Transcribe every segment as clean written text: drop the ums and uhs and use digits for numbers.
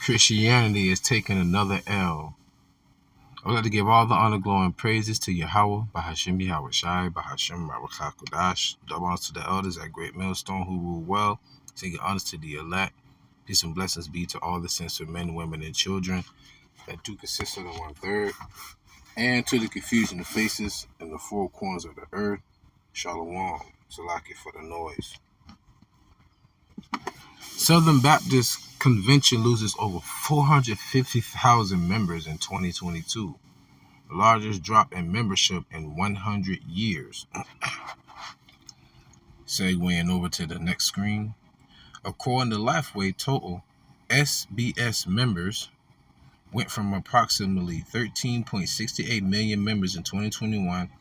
Christianity is taking another L. I would like to give all the honor, glory, and praises to YAHAWAH, Bahashim YAHAWASHI, Bahashim RAWACHAA QADASH. Double honors to the elders at Great Millstone who rule well. Singing honors to the elect. Peace and blessings be to all the sincere men, women, and children that do consist of the 1/3. And to the confusion of faces in the four corners of the earth. Shalom. Salaki for the noise. Southern Baptist Convention loses over 450,000 members in 2022. The largest drop in membership in 100 years. Segueing over to the next screen. According to Lifeway, total SBS members went from approximately 13.68 million members in 2021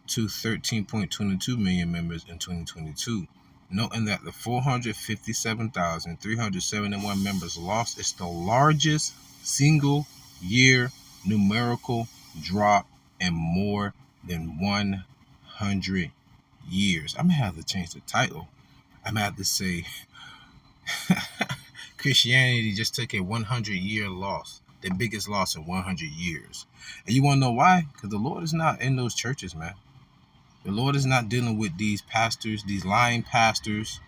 to 13.22 million members in 2022. Noting that the 457,371 members lost is the largest single year numerical drop in more than 100 years. I'm going to have to change the title. I'm going to have to say Christianity just took a 100-year loss, the biggest loss in 100 years. And you want to know why? Because the Lord is not in those churches, man. The Lord is not dealing with these pastors, these lying pastors,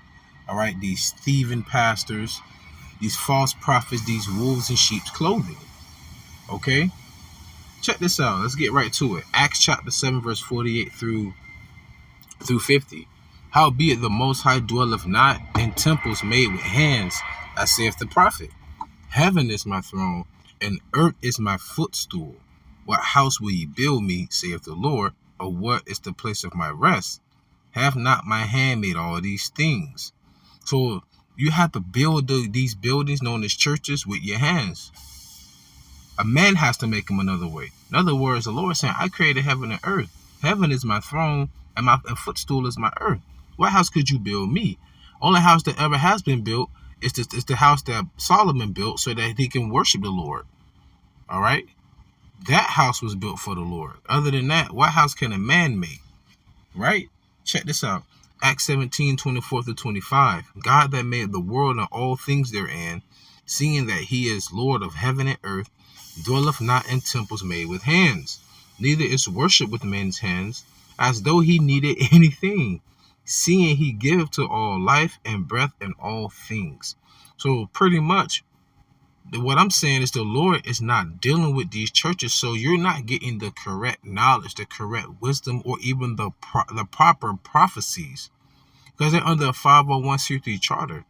all right, these thieving pastors, these false prophets, these wolves in sheep's clothing, okay? Check this out. Let's get right to it. Acts chapter 7, verse 48 through 50. Howbeit the Most High dwelleth not in temples made with hands, as saith the prophet. Heaven is my throne, and earth is my footstool. What house will ye build me, saith the Lord? Or what is the place of my rest? Have not my hand made all these things? So you have to build these buildings known as churches with your hands. A man has to make them another way. In other words, the Lord is saying, I created heaven and earth. Heaven is my throne, and my footstool is my earth. What house could you build me? Only house that ever has been built is the house that Solomon built so that he can worship the Lord. All right? That house was built for the Lord. Other than that, what house can a man make? Right? Check this out. Acts 17, 24 to 25. God that made the world and all things therein, seeing that he is Lord of heaven and earth, dwelleth not in temples made with hands, neither is worship with men's hands, as though he needed anything, seeing he giveth to all life and breath and all things. So pretty much, what I'm saying is the Lord is not dealing with these churches, so you're not getting the correct knowledge, the correct wisdom, or even the proper prophecies, because they're under a 501c3 charter.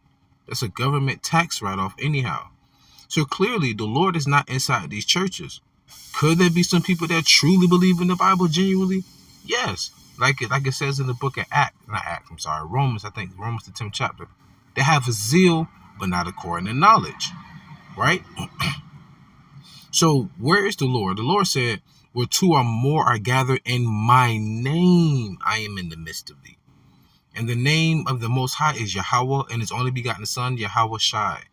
That's a government tax write-off anyhow. So clearly, the Lord is not inside these churches. Could there be some people that truly believe in the Bible genuinely? Yes, like it says in the book of Romans. I think Romans the 10th chapter. They have a zeal, but not according to knowledge. Right? So where is the Lord? The Lord said, where two or more are gathered in my name, I am in the midst of thee. And the name of the Most High is YAHAWAH, and his only begotten Son, YAHAWASHI.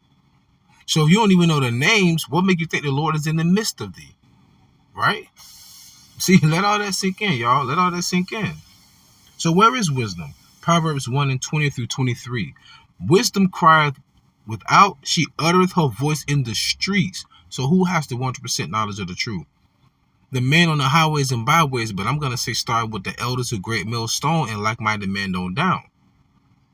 So if you don't even know the names, what make you think the Lord is in the midst of thee? Right? See, let all that sink in, y'all. Let all that sink in. So where is wisdom? Proverbs 1 and 20 through 23. Wisdom crieth without, she uttereth her voice in the streets. So who has the 100% knowledge of the truth? The men on the highways and byways, but I'm going to say start with the elders of Great Millstone and like-minded men on down.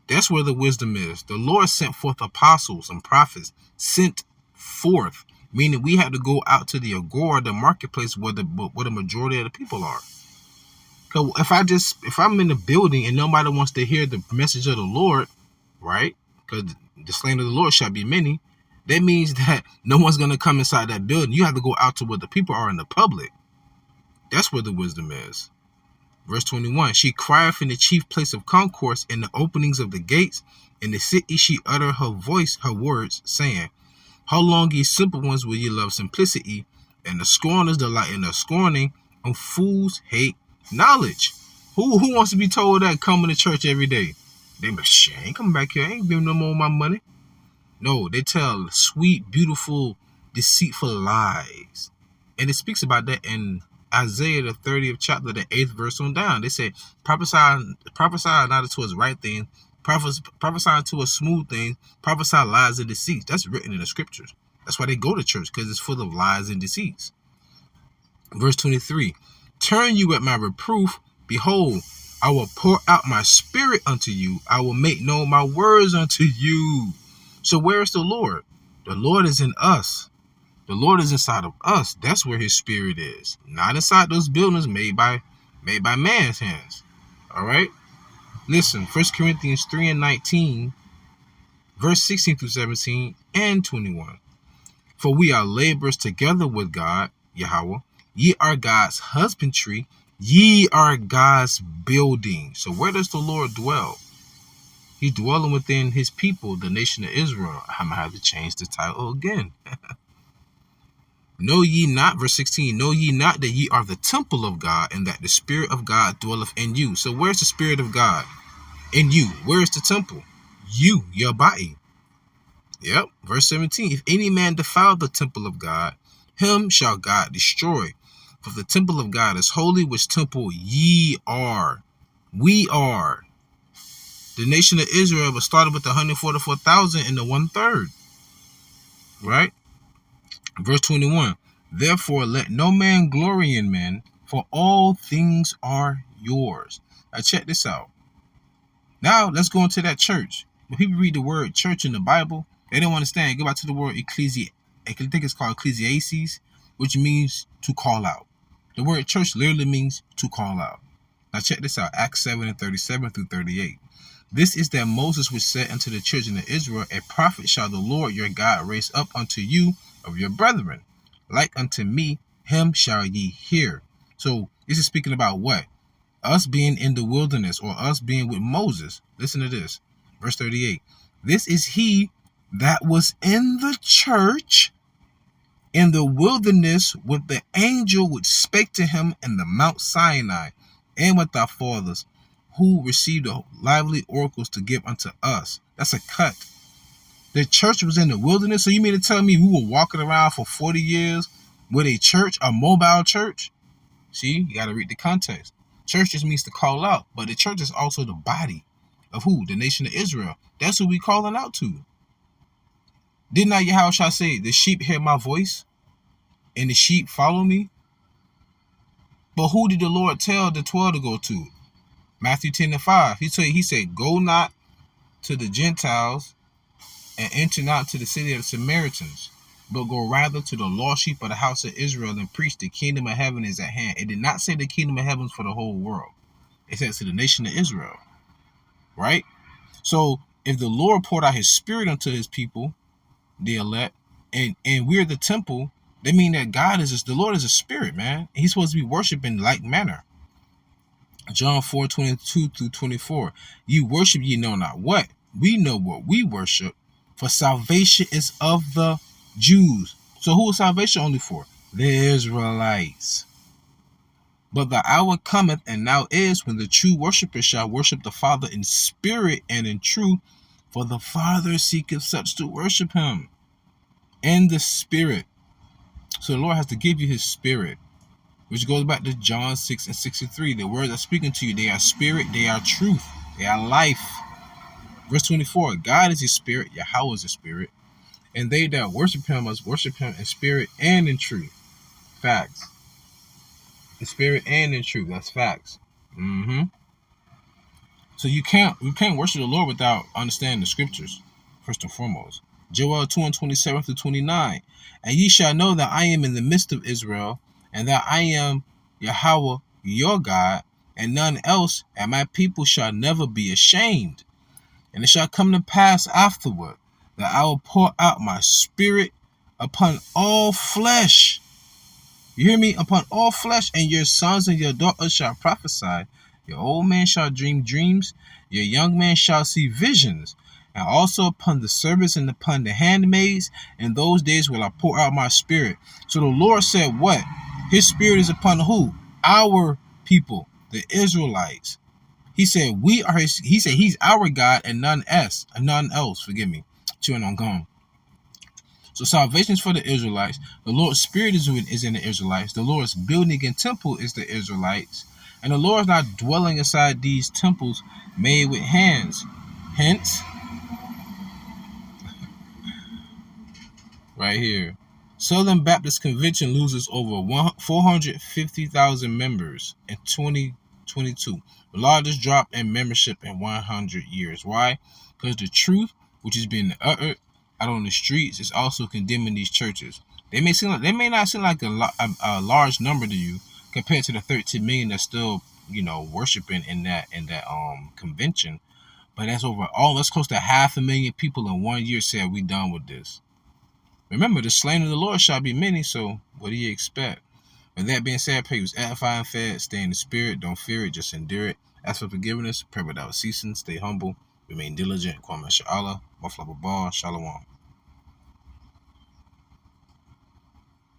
That's where the wisdom is. The Lord sent forth apostles and prophets, sent forth, meaning we had to go out to the agora, the marketplace where the majority of the people are. Because if I'm in the building and nobody wants to hear the message of the Lord, right? Because the slain of the Lord shall be many. That means that no one's going to come inside that building. You have to go out to where the people are in the public. That's where the wisdom is. Verse 21, she crieth in the chief place of concourse, in the openings of the gates. In the city she uttered her voice, her words, saying, how long, ye simple ones, will ye love simplicity? And the scorners delight in the scorning, and fools hate knowledge. Who wants to be told that coming to church every day? They be, shit, I ain't coming back here. I ain't giving no more of my money. No, they tell sweet, beautiful, deceitful lies. And it speaks about that in Isaiah, the 30th chapter, the 8th verse on down. They say, prophesy not towards right things, prophesy to a smooth thing, prophesy lies and deceits. That's written in the scriptures. That's why they go to church, because it's full of lies and deceits. Verse 23, turn you at my reproof. Behold, I will pour out my spirit unto you. I will make known my words unto you. So where is the Lord? The Lord is in us. The Lord is inside of us. That's where his spirit is. Not inside those buildings made by man's hands. All right? Listen, 1 Corinthians 3 and 19, verse 16 through 17 and 21. For we are laborers together with God, Yahweh. Ye are God's husbandry. Ye are God's building. So where does the Lord dwell? He's dwelling within his people, the nation of Israel. I'm going to have to change the title again. Know ye not, verse 16, know ye not that ye are the temple of God, and that the Spirit of God dwelleth in you. So where's the Spirit of God? In you. Where is the temple? You, your body. Yep. Verse 17, if any man defile the temple of God, him shall God destroy. For the temple of God is holy, which temple ye are. We are. The nation of Israel was started with 144,000 and the 1/3. Right? Verse 21, therefore let no man glory in men, for all things are yours. Now check this out. Now let's go into that church. When people read the word church in the Bible, they don't understand. Go back to the word ecclesia. I think it's called ecclesiastes, which means to call out. The word church literally means to call out. Now check this out. Acts 7 and 37 through 38. This is that Moses was said unto the children of Israel, a prophet shall the Lord your God raise up unto you of your brethren, like unto me, him shall ye hear. So this is speaking about what? Us being in the wilderness, or us being with Moses. Listen to this. Verse 38. This is he that was in the church in the wilderness with the angel which spake to him in the Mount Sinai, and with our fathers, who received the lively oracles to give unto us. That's a cut. The church was in the wilderness. So you mean to tell me we were walking around for 40 years with a church, a mobile church? See, you got to read the context. Church just means to call out, but the church is also the body of who? The nation of Israel. That's who we calling out to. Did not YAHAWASHI say, the sheep hear my voice and the sheep follow me? But who did the Lord tell the 12 to go to? Matthew 10 and 5. He said, go not to the Gentiles and enter not to the city of the Samaritans, but go rather to the lost sheep of the house of Israel and preach the kingdom of heaven is at hand. It did not say the kingdom of heaven for the whole world. It says to the nation of Israel. Right? So if the Lord poured out his spirit unto his people, the elect, and we're the temple, they mean that God is the Lord is a spirit, man. He's supposed to be worshipped in like manner. John 4:22 through 24. You worship ye know not what. We know what we worship, for salvation is of the Jews. So who is salvation only for? The Israelites. But the hour cometh, and now is, when the true worshippers shall worship the Father in spirit and in truth, for the Father seeketh such to worship him in the spirit. So the Lord has to give you his spirit, which goes back to John 6 and 63. The words are speaking to you. They are spirit, they are truth, they are life. Verse 24, God is a spirit, Yahweh is a spirit, and they that worship him must worship him in spirit and in truth. Facts. In spirit and in truth. That's facts. So you can't worship the Lord without understanding the scriptures, first and foremost. Joel 2 and 27 through 29. And ye shall know that I am in the midst of Israel, and that I am Yahweh your God, and none else, and my people shall never be ashamed. And it shall come to pass afterward that I will pour out my spirit upon all flesh. You hear me? Upon all flesh, and your sons and your daughters shall prophesy. Your old man shall dream dreams. Your young man shall see visions. And also upon the servants and upon the handmaids, in those days will I pour out my spirit. So the Lord said what? His spirit is upon who? Our people, the Israelites. He said we are his. He said he's our God and none else. Forgive me. Chewing on gum. So salvation is for the Israelites. The Lord's spirit is in the Israelites. The Lord's building and temple is the Israelites. And the Lord is not dwelling inside these temples made with hands. Hence, right here. Southern Baptist Convention loses over 450,000 members in 2022. The largest drop in membership in 100 years. Why? Because the truth, which is being uttered out on the streets, is also condemning these churches. They may not seem like a large number to you compared to the 13 million that's still, worshiping in that convention. But that's close to 500,000 people in 1 year said we done with this. Remember, the slain of the Lord shall be many, so what do you expect? With that being said, pray was edified and fed, stay in the spirit, don't fear it, just endure it. Ask for forgiveness, pray without ceasing, stay humble, remain diligent, Kwame Sha'Allah, Shalom.